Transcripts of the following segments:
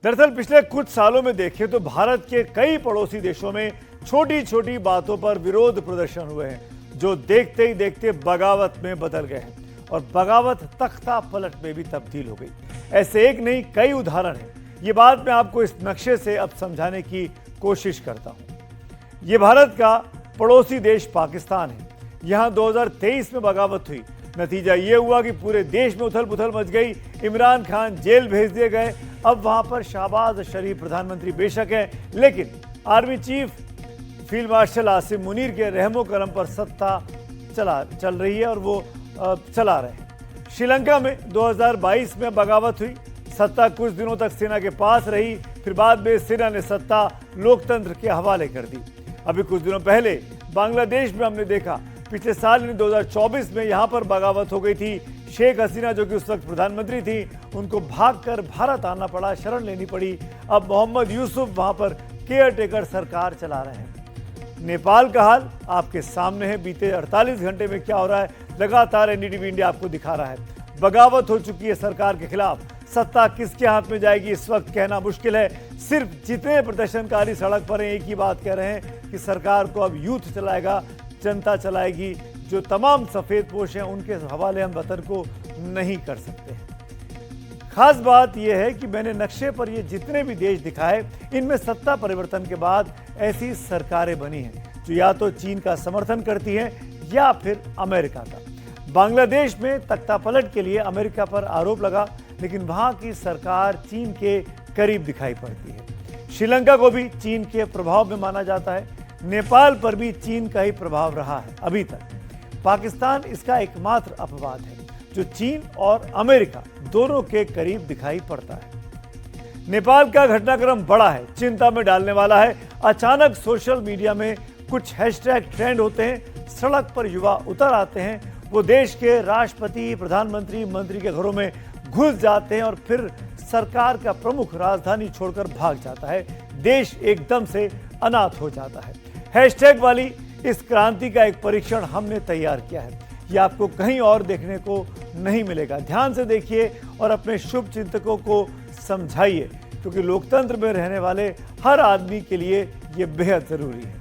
दरअसल पिछले कुछ सालों में देखें तो भारत के कई पड़ोसी देशों में छोटी छोटी बातों पर विरोध प्रदर्शन हुए हैं जो देखते ही देखते बगावत में बदल गए हैं और बगावत तख्ता पलट में भी तब्दील हो गई। ऐसे एक नहीं कई उदाहरण हैं। ये बात मैं आपको इस नक्शे से अब समझाने की कोशिश करता हूं। ये भारत का पड़ोसी देश पाकिस्तान है। यहां 2023 में बगावत हुई। नतीजा ये हुआ कि पूरे देश में उथल पुथल मच गई। इमरान खान जेल भेज दिए गए। अब वहां पर शहबाज शरीफ प्रधानमंत्री बेशक है, लेकिन army chief field marshal Asim Munir के रहमो करम पर सत्ता चल रही है और वो चला रहे हैं। श्रीलंका में 2022 में बगावत हुई। सत्ता कुछ दिनों तक सेना के पास रही, फिर बाद में सेना ने सत्ता लोकतंत्र के हवाले कर दी। अभी कुछ दिनों पहले बांग्लादेश में हमने देखा, पिछले साल 2024 में यहां पर बगावत हो गई थी। शेख हसीना जो कि उस वक्त प्रधानमंत्री थी, उनको भागकर भारत आना पड़ा, शरण लेनी पड़ी। अब मोहम्मद यूसुफ वहां पर केयर टेकर सरकार चला रहे हैं। नेपाल का हाल आपके सामने है। बीते 48 घंटे में क्या हो रहा है लगातार एनडीटीवी इंडिया आपको दिखा रहा है। बगावत हो चुकी है सरकार के खिलाफ। सत्ता किसके हाथ में जाएगी इस वक्त कहना मुश्किल है। सिर्फ जितने प्रदर्शनकारी सड़क पर हैं एक ही बात कह रहे हैं कि सरकार को अब यूथ चलाएगा, जनता चलाएगी। जो तमाम सफेद पोश हैं उनके हवाले हम वतन को नहीं कर सकते। खास बात यह है कि मैंने नक्शे पर ये जितने भी देश दिखाए, इनमें सत्ता परिवर्तन के बाद ऐसी सरकारें बनी हैं जो या तो चीन का समर्थन करती हैं या फिर अमेरिका का। बांग्लादेश में तख्तापलट के लिए अमेरिका पर आरोप लगा, लेकिन वहां की सरकार चीन के करीब दिखाई पड़ती है। श्रीलंका को भी चीन के प्रभाव में माना जाता है। नेपाल पर भी चीन का ही प्रभाव रहा है अभी तक। पाकिस्तान इसका एकमात्र अपवाद है जो चीन और अमेरिका दोनों के करीब दिखाई पड़ता है। नेपाल का घटनाक्रम बड़ा है, चिंता में डालने वाला है। अचानक सोशल मीडिया में कुछ हैशटैग ट्रेंड होते हैं, सड़क पर युवा उतर आते हैं, वो देश के राष्ट्रपति, प्रधानमंत्री, मंत्री के घरों में घुस जाते हैं और फिर सरकार का प्रमुख राजधानी छोड़कर भाग जाता है। देश एकदम से अनाथ हो जाता है। हैशटैग वाली इस क्रांति का एक परीक्षण हमने तैयार किया है। यह आपको कहीं और देखने को नहीं मिलेगा। ध्यान से देखिए और अपने शुभ चिंतकों को समझाइए, क्योंकि लोकतंत्र में रहने वाले हर आदमी के लिए यह बेहद जरूरी है।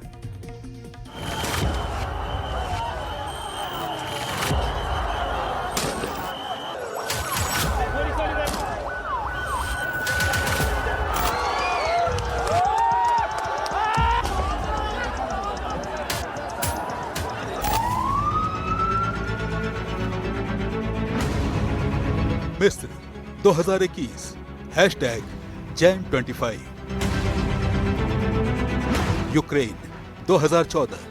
मिस्र 2021 hashtag Jan25। Ukraine 2014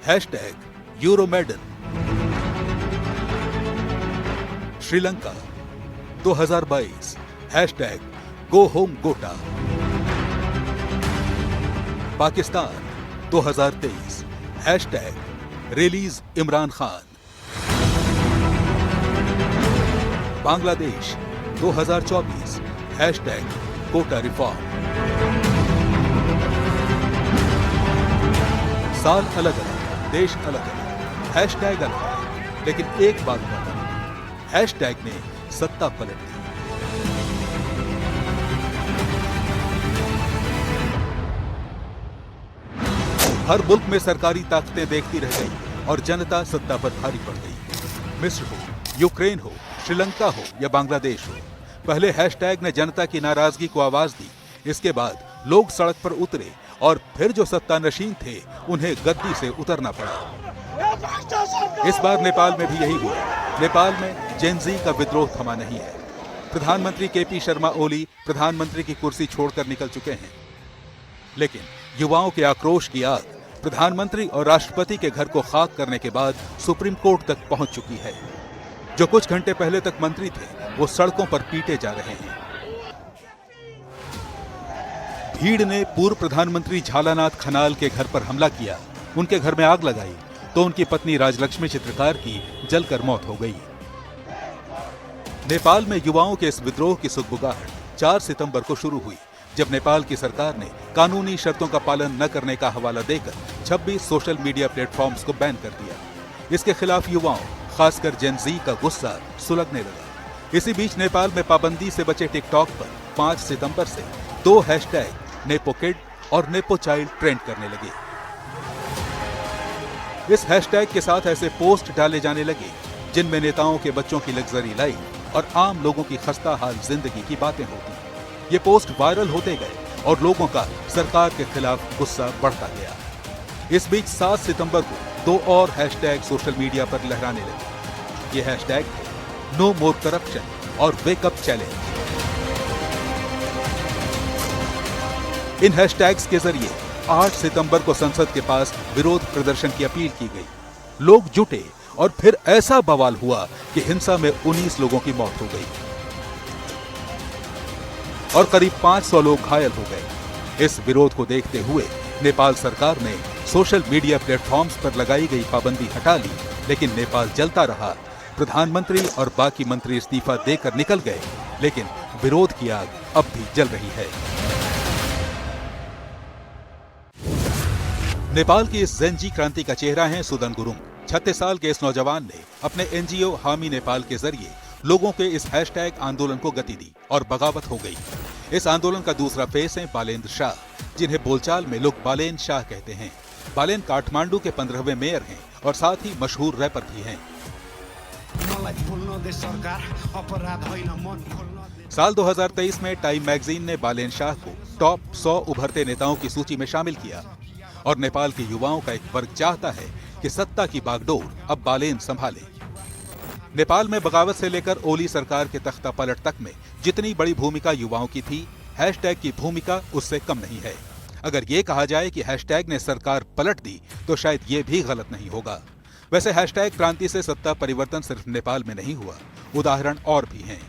hashtag Euromaidan. Sri Lanka 2022 hashtag go home Gota. Pakistan 2023 hashtag release Imran Khan. Bangladesh 2024 hashtag quota reform. साल अलग अलग, देश अलग अलग, हैशटैग अलग, लेकिन एक बात पता, हैशटैग ने सत्ता पलट दी। हर मुल्क में सरकारी ताकतें देखती रह गई और जनता सत्ता पर भारी पड़ गई। मिस्र हो, यूक्रेन हो, श्रीलंका हो या बांग्लादेश हो, पहले हैशटैग ने जनता की नाराजगी को आवाज दी। इसके बाद लोग सड़क पर उतरे और फिर जो सत्तानशीन थे उन्हें गद्दी से उतरना पड़ा। इस बार नेपाल में भी यही हुआ। नेपाल में जेनजी का विद्रोह थमा नहीं है। प्रधानमंत्री केपी शर्मा ओली प्रधानमंत्री की कुर्सी छोड़कर निकल चुके हैं, लेकिन युवाओं के आक्रोश की आग प्रधानमंत्री और राष्ट्रपति के घर को खाक करने के बाद सुप्रीम कोर्ट तक पहुंच चुकी है। जो कुछ घंटे पहले तक मंत्री थे वो सड़कों पर पीटे जा रहे हैं। भीड़ ने पूर्व प्रधानमंत्री झालानाथ खनाल के घर पर हमला किया, उनके घर में आग लगाई तो उनकी पत्नी राजलक्ष्मी चित्रकार की जलकर मौत हो गई। नेपाल में युवाओं के इस विद्रोह की सुगबुगाहट 4 सितंबर को शुरू हुई, जब नेपाल की सरकार ने कानूनी शर्तों का पालन न करने का हवाला देकर 26 सोशल मीडिया प्लेटफॉर्म्स को बैन कर दिया। इसके खिलाफ युवाओं, खासकर जेन जी का गुस्सा सुलगने लगा। इसी बीच नेपाल में पाबंदी से बचे टिकटॉक पर 5 सितंबर से 2 हैशटैग नेपोकिड और नेपोचाइल्ड ट्रेंड करने लगे। इस हैशटैग के साथ ऐसे पोस्ट डाले जाने लगे जिनमें नेताओं के बच्चों की लग्जरी लाइफ और आम लोगों की खस्ता हाल जिंदगी की बातें होती। ये पोस्ट वायरल होते गए और लोगों का सरकार के खिलाफ गुस्सा बढ़ता गया। इस बीच 7 सितंबर को 2 और हैशटैग सोशल मीडिया पर लहराने लगे। ये हैशटैग थे नो मोर करप्शन और वेकअप चैलेंज। इन हैशटैग्स के जरिए 8 सितंबर को संसद के पास विरोध प्रदर्शन की अपील की गई। लोग जुटे और फिर ऐसा बवाल हुआ कि हिंसा में 19 लोगों की मौत हो गई और करीब 500 लोग घायल हो गए। इस विरोध को देखते हुए नेपाल सरकार ने सोशल मीडिया प्लेटफॉर्म्स पर लगाई गई पाबंदी हटा ली, लेकिन नेपाल जलता रहा। प्रधानमंत्री और बाकी मंत्री इस्तीफा देकर निकल गए, लेकिन विरोध की आग अब भी जल रही है। नेपाल की इस जेनजी क्रांति का चेहरा है सुदन गुरुङ। 36 साल के इस नौजवान ने अपने एनजीओ हामी नेपाल के जरिए लोगों के इस हैशटैग आंदोलन को गति दी और बगावत हो गई। इस आंदोलन का दूसरा फेस है बालेन्द्र शाह, जिन्हें बोलचाल में लोग बालेन शाह कहते हैं। बालेन काठमांडू के 15वें मेयर हैं और साथ ही मशहूर रैपर भी हैं। साल 2023 में टाइम मैगजीन ने बालेन शाह को टॉप 100 उभरते नेताओं की सूची में शामिल किया और नेपाल के युवाओं का एक वर्ग चाहता है कि सत्ता की बागडोर अब बालेन संभाले। नेपाल में बगावत से लेकर ओली सरकार के तख्ता पलट तक में जितनी बड़ी भूमिका युवाओं की थी, हैशटैग की भूमिका उससे कम नहीं है। अगर ये कहा जाए कि हैशटैग ने सरकार पलट दी तो शायद ये भी गलत नहीं होगा। वैसे हैशटैग क्रांति से सत्ता परिवर्तन सिर्फ नेपाल में नहीं हुआ, उदाहरण और भी हैं।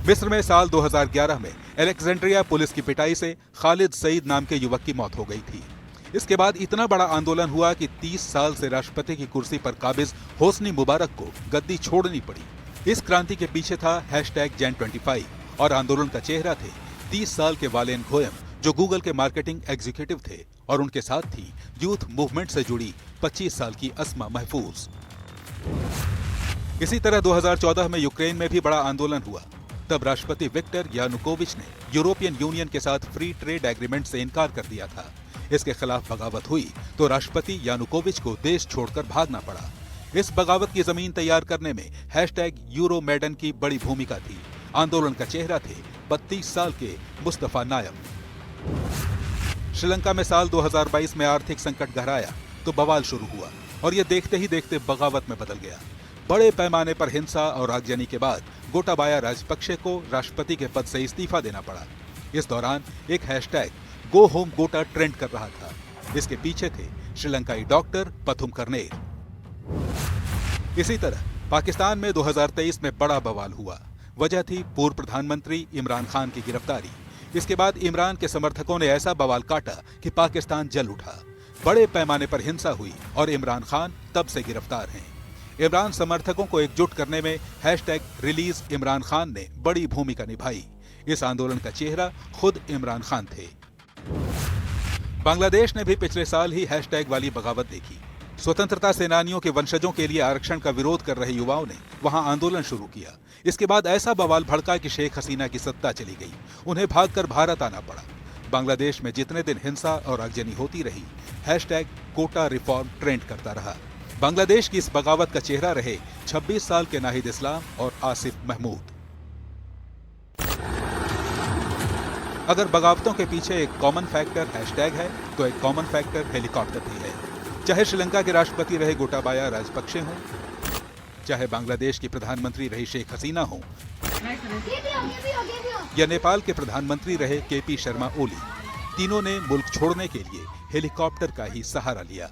मिस्र में साल 2011 में एलेक्जेंड्रिया पुलिस की पिटाई से खालिद सईद नाम के युवक की मौत हो गई थी। इसके बाद इतना बड़ा आंदोलन हुआ कि 30 साल से राष्ट्रपति की कुर्सी पर काबिज होस्नी मुबारक को गद्दी छोड़नी पड़ी। इस क्रांति के पीछे था हैशटैग Jan25 और आंदोलन का चेहरा थे 30 साल के वालेन घोयम, जो गूगल के मार्केटिंग एग्जीक्यूटिव थे, और उनके साथ थी यूथ मूवमेंट से जुड़ी 25 साल की अस्मा महफूज। इसी तरह 2014 में यूक्रेन में भी बड़ा आंदोलन हुआ। तब राष्ट्रपति विक्टर यानुकोविच ने यूरोपियन यूनियन के साथ फ्री ट्रेड एग्रीमेंट से इनकार कर दिया था। इसके खिलाफ बगावत हुई तो राष्ट्रपति यानुकोविच को देश छोड़कर भागना पड़ा। इस बगावत की जमीन तैयार करने में हैशटैग यूरोमेडन की बड़ी भूमिका थी। आंदोलन का चेहरा थे 32 साल के मुस्तफा नायम। श्रीलंका में साल 2022 में आर्थिक संकट गहराया तो बवाल शुरू हुआ और यह देखते ही देखते बगावत में बदल गया। बड़े पैमाने पर हिंसा और आगजनी के बाद गोटाबाया राजपक्षे को राष्ट्रपति के पद से इस्तीफा देना पड़ा। इस दौरान एक हैशटैग गो होम गोटा ट्रेंड कर रहा था। इसके पीछे थे श्रीलंकाई डॉक्टर पथुम कर्नेर। इसी तरह पाकिस्तान में 2023 में बड़ा बवाल हुआ। वजह थी पूर्व प्रधानमंत्री इमरान खान की गिरफ्तारी। इसके बाद इमरान के समर्थकों ने ऐसा बवाल काटा कि पाकिस्तान जल उठा। बड़े पैमाने पर हिंसा हुई और इमरान खान तब से गिरफ्तार हैं। इमरान समर्थकों को एकजुट करने में हैशटैग रिलीज इमरान खान ने बड़ी भूमिका निभाई। इस आंदोलन का चेहरा खुद इमरान खान थे। बांग्लादेश ने भी पिछले साल ही हैशटैग वाली बगावत देखी। स्वतंत्रता सेनानियों के वंशजों के लिए आरक्षण का विरोध कर रहे युवाओं ने वहां आंदोलन शुरू किया। इसके बाद ऐसा बवाल भड़का कि शेख हसीना की सत्ता चली गई। उन्हें भागकर भारत आना पड़ा। बांग्लादेश में जितने दिन हिंसा और आगजनी होती रही, हैशटैग कोटा रिफॉर्म ट्रेंड करता रहा। बांग्लादेश की इस बगावत का चेहरा रहे 26 साल के नाहिद इस्लाम और आसिफ महमूद। अगर बगावतों के पीछे एक कॉमन फैक्टर हैशटैग है तो एक कॉमन फैक्टर हेलीकॉप्टर भी है। चाहे श्रीलंका के राष्ट्रपति रहे गोटाबाया राजपक्षे हों, चाहे बांग्लादेश की प्रधानमंत्री रही शेख हसीना हो, या नेपाल के प्रधानमंत्री रहे केपी शर्मा ओली, तीनों ने मुल्क छोड़ने के लिए हेलीकॉप्टर का ही सहारा लिया।